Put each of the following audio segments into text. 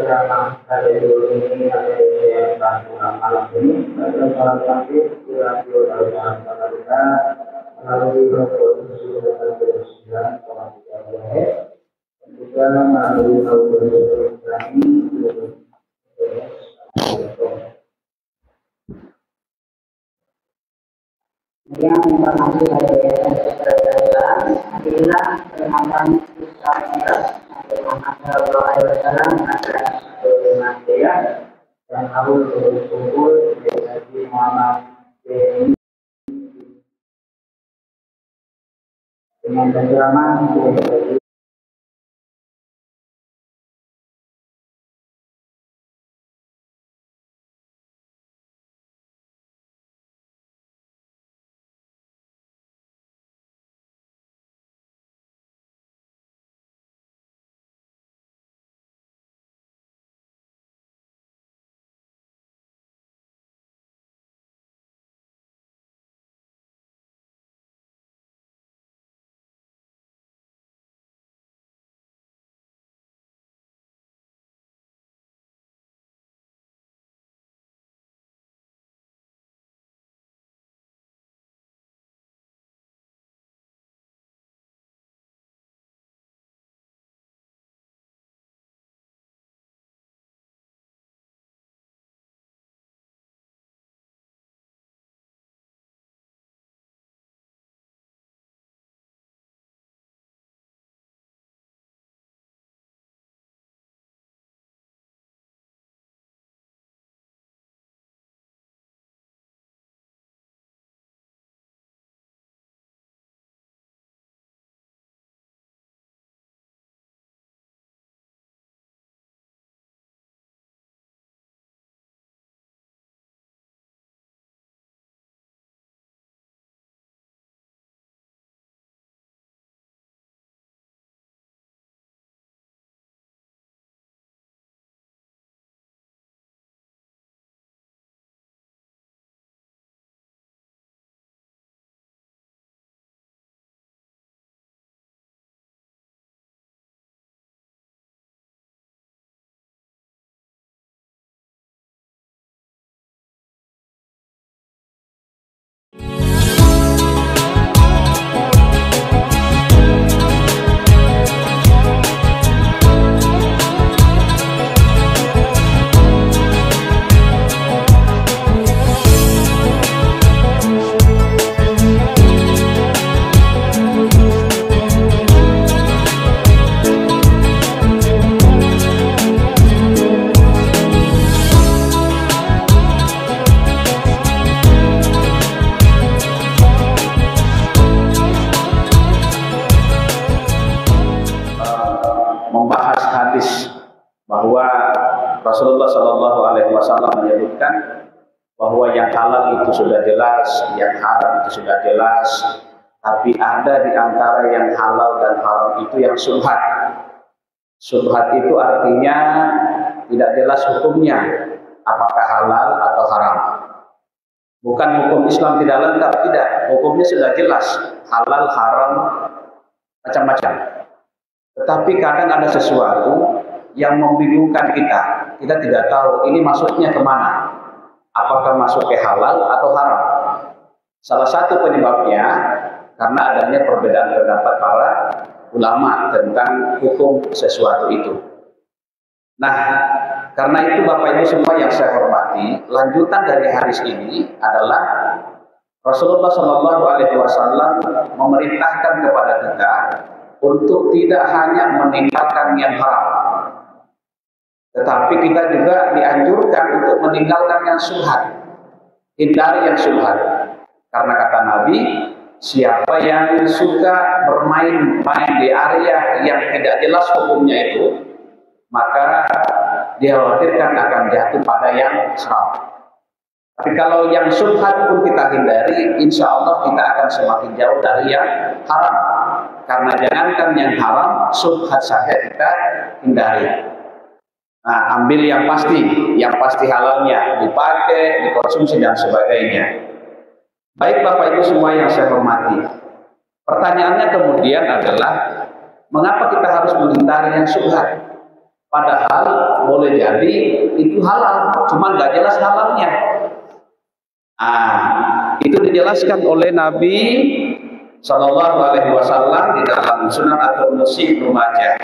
ceramah pada ini ada yang malam ini pada malam nanti di radio kita melalui produksi dan dan juga melalui audio kami. Yang informasi dari Yayasan adalah pengamatan Islam Muhammad SAW dan Abu Kumpul dari Muhammad dengan terjemahan dari membahas hadis bahwa Rasulullah Shallallahu Alaihi Wasallam menyebutkan bahwa yang halal itu sudah jelas, yang haram itu sudah jelas, tapi ada di antara yang halal dan haram itu yang syubhat. Syubhat itu artinya tidak jelas hukumnya, apakah halal atau haram. Bukan hukum Islam tidak lengkap, tidak. Hukumnya sudah jelas, halal, haram, macam-macam. Tetapi kadang ada sesuatu yang membingungkan kita. Kita tidak tahu ini masuknya kemana. Apakah masuk ke halal atau haram. Salah satu penyebabnya karena adanya perbedaan pendapat para ulama tentang hukum sesuatu itu. Nah, karena itu Bapak Ibu semua yang saya hormati, lanjutan dari hadis ini adalah Rasulullah Shallallahu Alaihi Wasallam memerintahkan kepada kita untuk tidak hanya meninggalkan yang haram, tetapi kita juga dianjurkan untuk meninggalkan yang syubhat, hindari yang syubhat. Karena kata Nabi, siapa yang suka bermain-main di area yang tidak jelas hukumnya itu, maka dikhawatirkan akan jatuh pada yang haram. Tapi kalau yang syubhat pun kita hindari, insya Allah kita akan semakin jauh dari yang haram. Karena jangankan yang haram, syubhat saja kita hindari. Nah, ambil yang pasti halalnya, dipakai, dikonsumsi dan sebagainya. Baik Bapak Ibu semua yang saya hormati. Pertanyaannya kemudian adalah, mengapa kita harus menghindari yang syubhat? Padahal boleh jadi itu halal, cuma nggak jelas halalnya. Itu dijelaskan oleh Nabi Shallallahu Alaihi Wasallam di dalam Sunan At-Tirmidzi Ibnu Majah,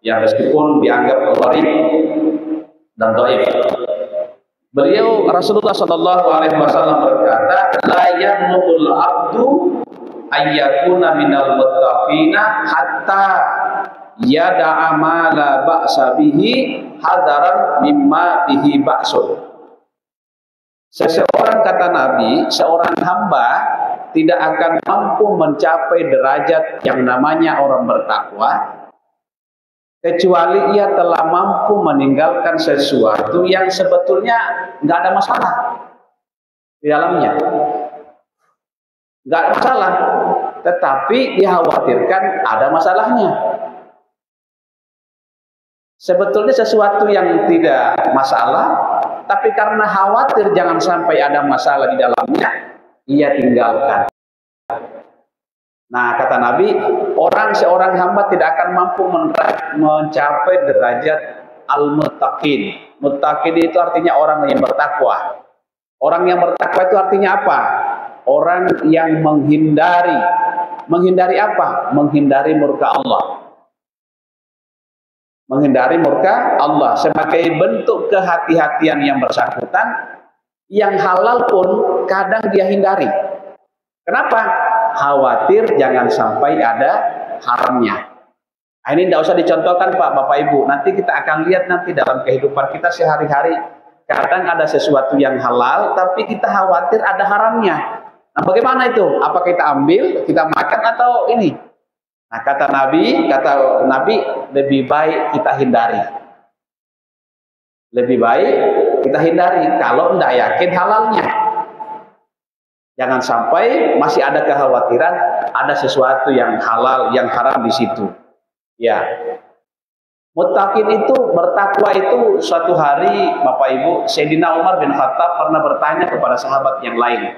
yang meskipun dianggap gharib dan dhaif. Beliau Rasulullah Shallallahu Alaihi Wasallam berkata, la yanul abdu ayyakuna minal muttaqina hatta yada'a ma la ba'sa bihi hadaran mimma bihi ba'sun. Seseorang, kata Nabi, seorang hamba tidak akan mampu mencapai derajat yang namanya orang bertakwa kecuali ia telah mampu meninggalkan sesuatu yang sebetulnya nggak ada masalah di dalamnya, nggak ada masalah, tetapi dikhawatirkan ada masalahnya. Sebetulnya sesuatu yang tidak masalah, tapi karena khawatir jangan sampai ada masalah di dalamnya, ia tinggalkan. Nah, kata Nabi, seorang hamba tidak akan mampu mencapai derajat al-muttaqin. Muttaqin itu artinya orang yang bertakwa. Orang yang bertakwa itu artinya apa? Orang yang menghindari apa? Menghindari murka Allah. Menghindari murka Allah sebagai bentuk kehati-hatian yang bersangkutan, yang halal pun kadang dia hindari. Kenapa? Khawatir jangan sampai ada haramnya. Nah, ini tidak usah dicontohkan Pak, Bapak Ibu. Nanti kita akan lihat nanti dalam kehidupan kita sehari-hari, kadang ada sesuatu yang halal tapi kita khawatir ada haramnya. Nah, bagaimana itu? Apa kita ambil, kita makan atau ini? Nah, kata Nabi, lebih baik kita hindari. Lebih baik kita hindari kalau tidak yakin halalnya. Jangan sampai masih ada kekhawatiran ada sesuatu yang halal, yang haram di situ. Ya. Muttaqin itu, bertakwa itu, suatu hari Bapak Ibu, Sayyidina Umar bin Khattab pernah bertanya kepada sahabat yang lain,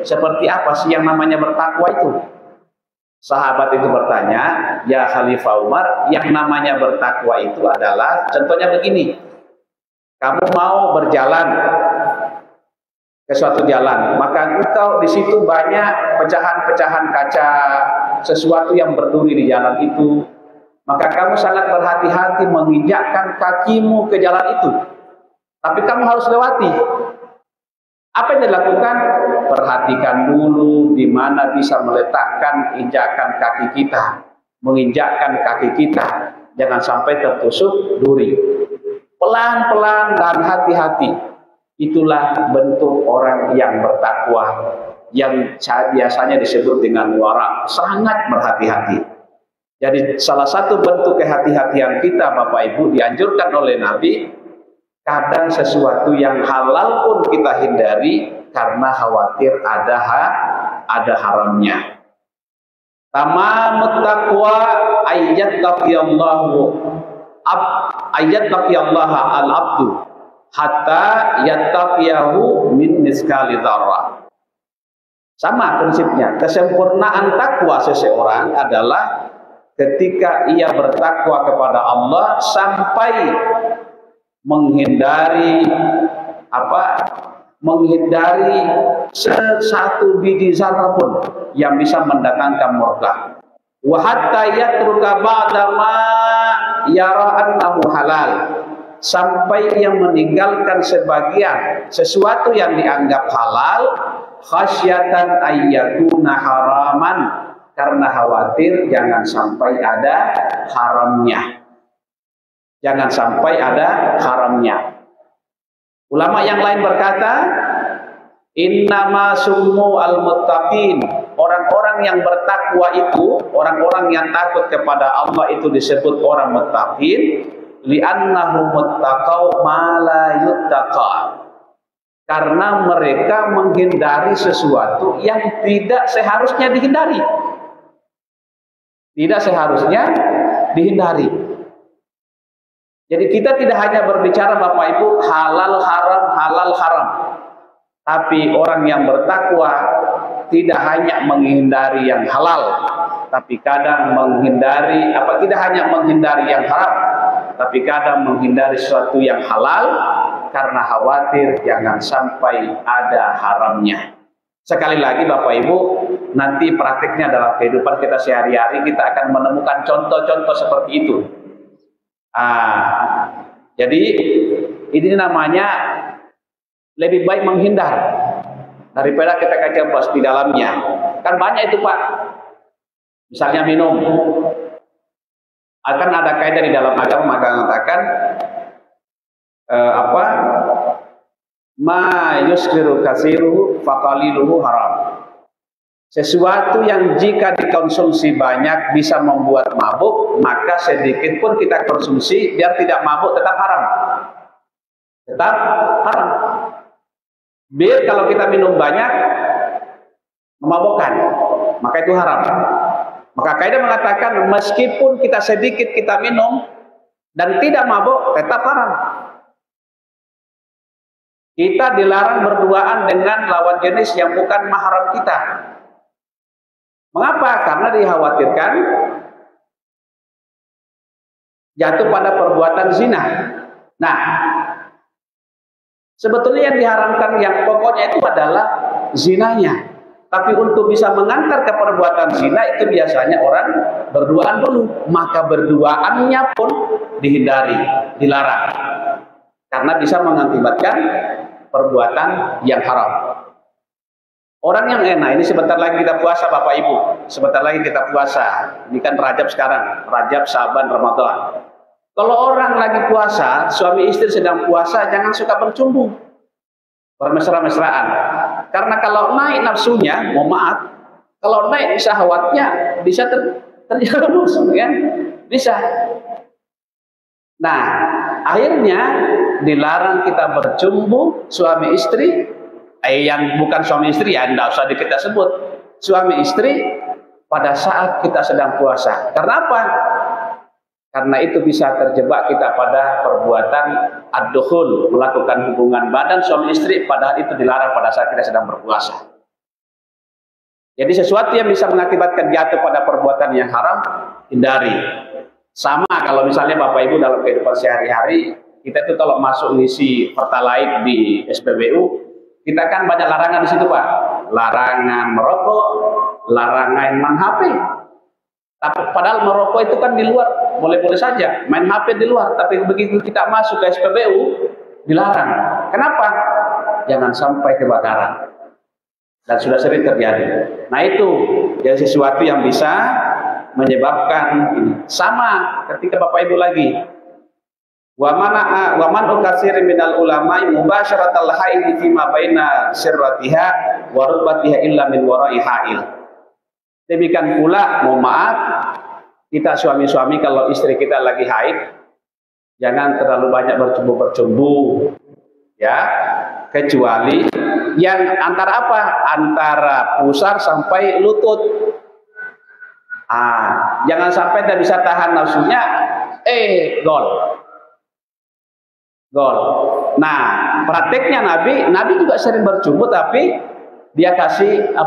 seperti apa sih yang namanya bertakwa itu? Sahabat itu bertanya, ya Khalifah Umar, yang namanya bertakwa itu adalah, contohnya begini, kamu mau berjalan ke suatu jalan, maka engkau di situ banyak pecahan-pecahan kaca, sesuatu yang berduri di jalan itu, maka kamu sangat berhati-hati menginjakkan kakimu ke jalan itu, tapi kamu harus lewati. Apa yang dilakukan? Perhatikan dulu di mana bisa meletakkan injakan kaki kita, menginjakkan kaki kita, jangan sampai tertusuk duri. Pelan-pelan dan hati-hati. Itulah bentuk orang yang bertakwa, yang biasanya disebut dengan wara, sangat berhati-hati. Jadi salah satu bentuk kehati-hatian kita Bapak Ibu dianjurkan oleh Nabi, kadang sesuatu yang halal pun kita hindari karena khawatir ada haramnya. Tamamut taqwa ayat taqiyallaha al-abdu hatta yattaqiyahu min miskali dzarrah. Sama prinsipnya, kesempurnaan takwa seseorang adalah ketika ia bertakwa kepada Allah sampai menghindari satu biji zarah pun yang bisa mendatangkan murka. Wa hatta yatruka ba'da ma yara annahu halal, sampai ia meninggalkan sebagian sesuatu yang dianggap halal khasyatan ayyakuna haraman, karena khawatir jangan sampai ada haramnya. Jangan sampai ada haramnya. Ulama yang lain berkata, innama summu al-muttaqin, orang-orang yang bertakwa itu, orang-orang yang takut kepada Allah itu disebut orang muttaqin, li'annahum muttaqau ma la yuttaqa, karena mereka menghindari sesuatu yang tidak seharusnya dihindari. Tidak seharusnya dihindari. Jadi kita tidak hanya berbicara Bapak Ibu halal haram, tapi orang yang bertakwa tidak hanya menghindari yang halal, tapi kadang tidak hanya menghindari yang haram, tapi kadang menghindari sesuatu yang halal karena khawatir jangan sampai ada haramnya. Sekali lagi Bapak Ibu, nanti praktiknya dalam kehidupan kita sehari-hari kita akan menemukan contoh-contoh seperti itu. Jadi ini namanya lebih baik menghindar daripada kita keceblos di dalamnya. Kan banyak itu Pak. Misalnya minum. Akan ada kaidah di dalam agama mengatakan ma yuskiru katsiru faqaliluhu haram. Sesuatu yang jika dikonsumsi banyak bisa membuat mabuk, maka sedikit pun kita konsumsi biar tidak mabuk tetap haram. Tetap haram. Biar kalau kita minum banyak memabukkan, maka itu haram. Maka kaidah mengatakan meskipun kita sedikit kita minum dan tidak mabuk tetap haram. Kita dilarang berduaan dengan lawan jenis yang bukan mahram kita. Mengapa? Karena dikhawatirkan jatuh pada perbuatan zina. Nah, sebetulnya yang diharamkan yang pokoknya itu adalah zinanya. Tapi untuk bisa mengantar ke perbuatan zina itu biasanya orang berduaan dulu. Maka berduaannya pun dihindari, dilarang. Karena bisa mengakibatkan perbuatan yang haram. Orang yang enak, ini sebentar lagi kita puasa Bapak Ibu. Sebentar lagi kita puasa. Ini kan Rajab sekarang. Rajab, Syaban, Ramadan. Kalau orang lagi puasa, suami istri sedang puasa, jangan suka bercumbu. Bermesra-mesraan. Karena kalau naik nafsunya, mohon maaf, kalau naik syahwatnya bisa terjerumus, kan? Bisa. Nah, akhirnya dilarang kita bercumbu suami istri, yang bukan suami istri ya, tidak usah kita sebut suami istri pada saat kita sedang puasa. Karena apa? Karena itu bisa terjebak kita pada perbuatan ad-dukhul, melakukan hubungan badan suami istri, padahal itu dilarang pada saat kita sedang berpuasa. Jadi sesuatu yang bisa mengakibatkan jatuh pada perbuatan yang haram, hindari. Sama kalau misalnya Bapak Ibu dalam kehidupan sehari-hari, kita itu kalau masuk ngisi Pertalite di SPBU, kita kan banyak larangan di situ Pak. Larangan merokok, larangan main HP. Padahal merokok itu kan di luar, boleh-boleh saja. Main HP di luar, tapi begitu kita masuk ke SPBU, dilarang. Kenapa? Jangan sampai kebakaran. Dan sudah sering terjadi. Nah itu jadi sesuatu yang bisa menyebabkan ini. Sama ketika Bapak Ibu lagi. Wa man ukasir minal ulama'i mubasyaratal haid fi ma baina sirratiha wa rubatiha illa min wara'i hail. Demikian pula, mohon maaf, kita suami-suami kalau istri kita lagi haid, jangan terlalu banyak bercumbu-bercumbu, ya, kecuali yang antara apa? Antara pusar sampai lutut. Jangan sampai tidak bisa tahan nafsunya, gol. Nah, prakteknya Nabi juga sering bercumbu, tapi dia kasih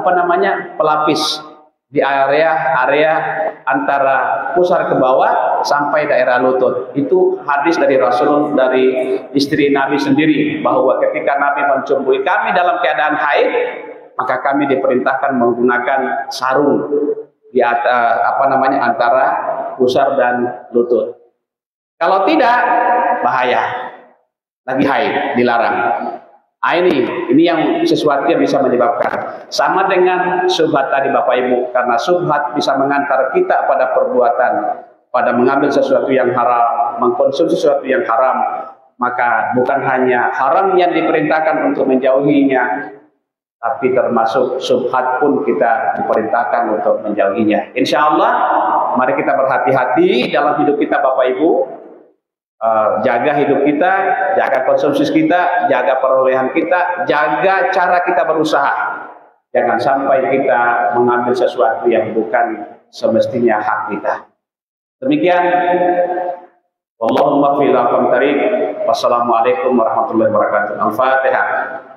pelapis di area antara pusar ke bawah sampai daerah lutut. Itu hadis dari Rasul, dari istri Nabi sendiri, bahwa ketika Nabi mencumbui kami dalam keadaan haid, maka kami diperintahkan menggunakan sarung di antara pusar dan lutut. Kalau tidak, bahaya. Lagi haid, dilarang. Ini yang sesuatu yang bisa menyebabkan. Sama dengan syubhat tadi Bapak Ibu, karena syubhat bisa mengantar kita pada perbuatan, pada mengambil sesuatu yang haram, mengkonsumsi sesuatu yang haram, maka bukan hanya haram yang diperintahkan untuk menjauhinya, tapi termasuk syubhat pun kita diperintahkan untuk menjauhinya. Insya Allah, mari kita berhati-hati dalam hidup kita Bapak Ibu. Jaga hidup kita, jaga konsumsi kita, jaga perolehan kita, jaga cara kita berusaha. Jangan sampai kita mengambil sesuatu yang bukan semestinya hak kita. Demikian. Wallahumma fi laqam tarik. Wassalamualaikum warahmatullahi wabarakatuh. Al-Fatihah.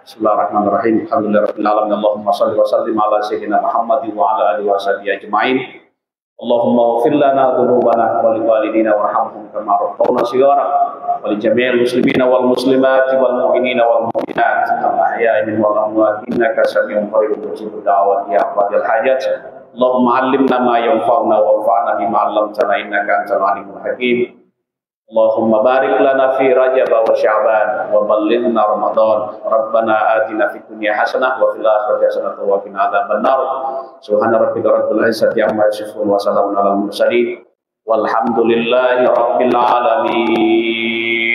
Bismillahirrahmanirrahim. Alhamdulillahirabbil alamin. Allahumma shalli wa sallim ala sayyidina Muhammad wa ala alihi wa sahbihi ajmain. Allahumma ighfir lana dhunubana wa liwalidina warhamhum kama rabbawna shighara wa li jami'il muslimina wal muslimati wal mu'minina wal mu'minat al-ahya'i minhum wal amwat innaka sami'un qaribun mujibud da'wati ya qadil hajat. Allahumma 'allimna ma yanfa'una wanfa'na bima 'allamtana innaka antal 'alimul hakim. Allahumma barik lana fi Rajab wa Sya'ban wa ballighna Ramadan. Rabbana atina fid dunya hasanah wa fil akhirati hasanah wa qina adzabannar. Subhana rabbika rabbil izzati amma yasifun wa salamun alal mursalin walhamdulillahi rabbil alamin.